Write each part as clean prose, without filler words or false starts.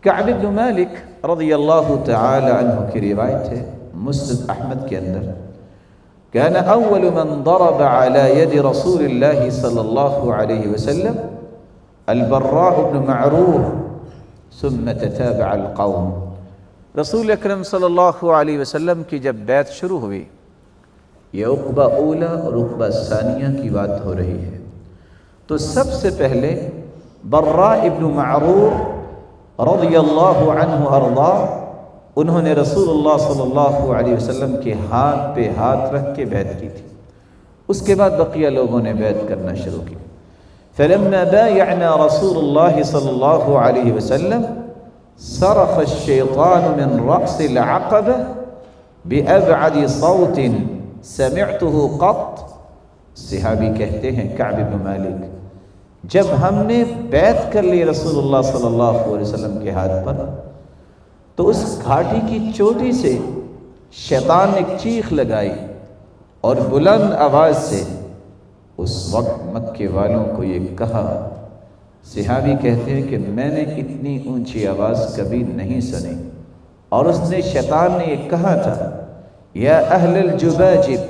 کعب بن مالک رضی اللہ تعالی عنہ کی روایت ہے مسند احمد کے اندر، كان اول من ضرب على يد رسول الله صلی اللہ علیہ وسلم البراء بن معرور ثم تتابع القوم۔ رسول اکرم صلی اللہ علیہ وسلم کی جب بیعت شروع ہوئی، یہ عقبہ اولا اور عقبہ ثانیہ کی بات ہو رہی ہے، تو سب سے پہلے براء ابن معرور رضی اللہ عنہ ارضا، انہوں نے رسول اللہ صلی اللہ علیہ وسلم کے ہاتھ پہ ہاتھ رکھ کے بیعت کی تھی۔ اس کے بعد بقیہ لوگوں نے بیعت کرنا شروع کی۔ فلما بايعنا رسول الله صلی اللہ علیہ وسلم صرخ الشیطان من رأس العقبة بأبعد صوت سمعته قط۔ صحابی کہتے ہیں کعب بن مالک، جب ہم نے بیعت کر لی رسول اللہ صلی اللہ علیہ وسلم کے ہاتھ پر، تو اس گھاٹی کی چوٹی سے شیطان نے ایک چیخ لگائی اور بلند آواز سے اس وقت مکے والوں کو یہ کہا۔ صحابی کہتے ہیں کہ میں نے اتنی اونچی آواز کبھی نہیں سنی، اور اس نے شیطان نے یہ کہا تھا، یا اہل الجباجب،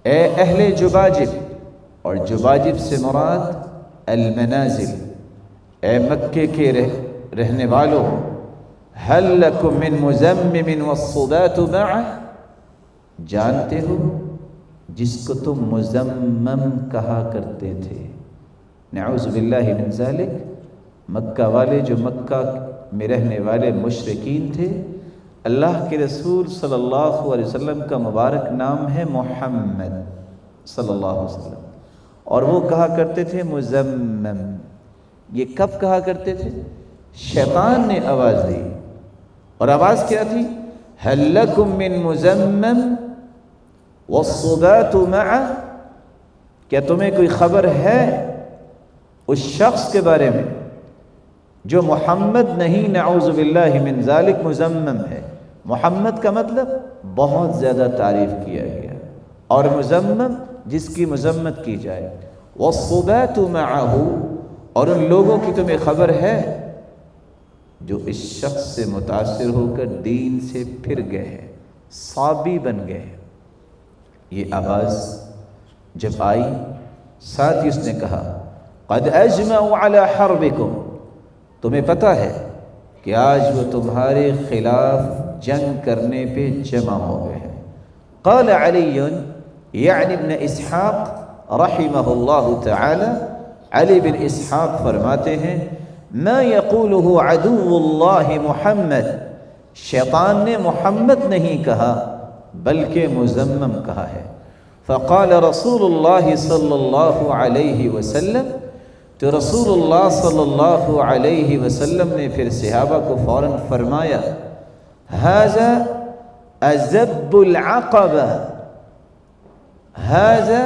اے اہل جباجب، اور جباجب سے مراد المنازل، اے مکے کے رہنے والوں، هل لکم من مزمم والصدات معه، جانتے ہو جس کو تم مزمم کہا کرتے تھے، نعوذ باللہ من ذالک، مکہ والے جو مکہ میں رہنے والے مشرکین تھے، اللہ کے رسول صلی اللہ علیہ وسلم کا مبارک نام ہے محمد صلی اللہ علیہ وسلم، اور وہ کہا کرتے تھے مزمم۔ یہ کب کہا کرتے تھے؟ شیطان نے آواز دی، اور آواز کیا تھی؟ هل لکم من مزمم والصبات معه، کیا تمہیں کوئی خبر ہے اس شخص کے بارے میں جو محمد نہیں، نعوذ باللہ من ذالک مزمم ہے۔ محمد کا مطلب بہت زیادہ تعریف کیا گیا، اور مزمم جس کی مذمت کی جائے۔ والصبات معه، اور ان لوگوں کی تمہیں خبر ہے جو اس شخص سے متاثر ہو کر دین سے پھر گئے ہیں، صابی بن گئے ہیں۔ یہ آواز جب آئی، ساتھ ہی اس نے کہا، قد اجمعوا علی حربکم، تمہیں پتہ ہے کہ آج وہ تمہارے خلاف جنگ کرنے پہ جمع ہو گئے ہیں۔ قال علی یعنی ابن اسحاق رحمہ اللہ تعالی، علی بن اسحاق فرماتے ہیں، ما یقولہ عدو اللہ محمد، شیطان نے محمد نہیں کہا بلکہ مزمم کہا ہے۔ فقال رسول اللہ صلی اللہ علیہ وسلم، تو رسول اللہ صلی اللہ علیہ وسلم نے پھر صحابہ کو فوراً فرمایا، ھذا ازب العقبہ، ھذا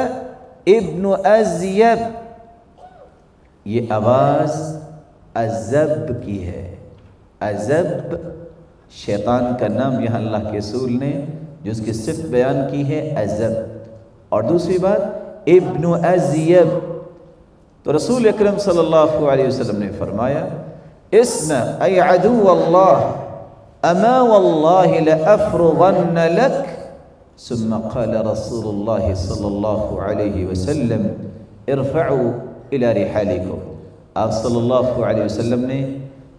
ابن ازیب، یہ آواز ازب کی ہے۔ ازب شیطان کا نام یہاں اللہ کے رسول نے جو اس کی صفت بیان کی ہے، ازب، اور دوسری بات ابن ازیب۔ تو رسول اکرم صلی اللہ علیہ وسلم نے فرمایا، اسمع ای عدو اللہ، اما واللہ لأفرغن لک، ثم قال رسول اللہ صلی اللہ علیہ وسلم ارفعوا الى رحالکم۔ آپ صلی اللہ علیہ وسلم نے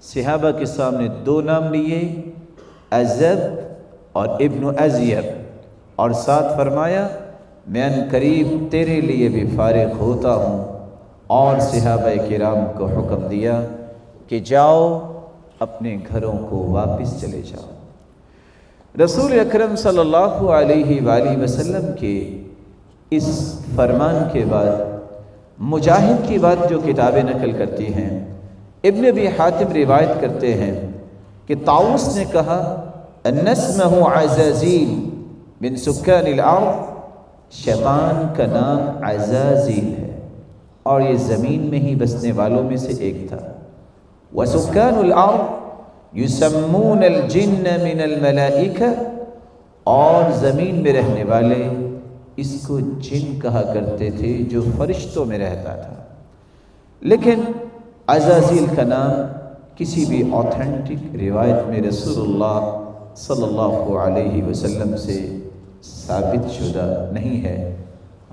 صحابہ کے سامنے دو نام لیے، ازب اور ابن ازیب، اور ساتھ فرمایا، میں ان قریب تیرے لیے بھی فارغ ہوتا ہوں، اور صحابہ کرام کو حکم دیا کہ جاؤ اپنے گھروں کو واپس چلے جاؤ۔ رسول اکرم صلی اللہ علیہ وآلہ وسلم کے اس فرمان کے بعد مجاہد کی بات جو کتابیں نقل کرتی ہیں، ابن ابی حاتم روایت کرتے ہیں کہ طاؤس نے کہا، ان اسمہ عزازیل من سکان الارض شیطان کا نام عزازیل ہے اور یہ زمین میں ہی بسنے والوں میں سے ایک تھا۔ وَسُكَّانُ الْأَرْضِ يُسَمُّونَ الْجِنَّ مِنَ الْمَلَائِكَةِ، اور زمین میں رہنے والے اس کو جن کہا کرتے تھے جو فرشتوں میں رہتا تھا۔ لیکن عزازیل کا نام کسی بھی آتھینٹک روایت میں رسول اللہ صلی اللہ علیہ وسلم سے ثابت شدہ نہیں ہے۔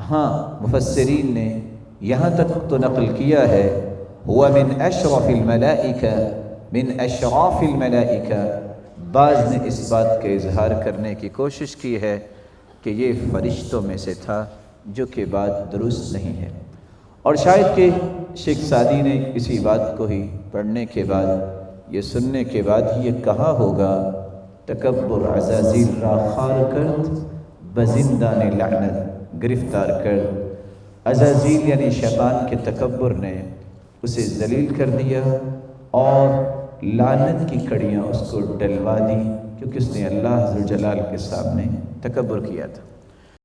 ہاں مفسرین نے یہاں تک تو نقل کیا ہے ہوا من اشرف الملائکہ، من اشراف الملائکہ، بعض نے اس بات کا اظہار کرنے کی کوشش کی ہے کہ یہ فرشتوں میں سے تھا، جو کہ بات درست نہیں ہے۔ اور شاید کہ شیخ سعدی نے اسی بات کو ہی پڑھنے کے بعد، یہ سننے کے بعد یہ کہا ہوگا تکبر عزازیل را خار کرد، بزندان لعنت گرفتار کرد۔ عزازیل یعنی شیطان کے تکبر نے اسے ذلیل کر دیا اور لعنت کی کڑیاں اس کو ڈلوا دی، کیونکہ اس نے اللہ ذوالجلال کے سامنے تکبر کیا تھا۔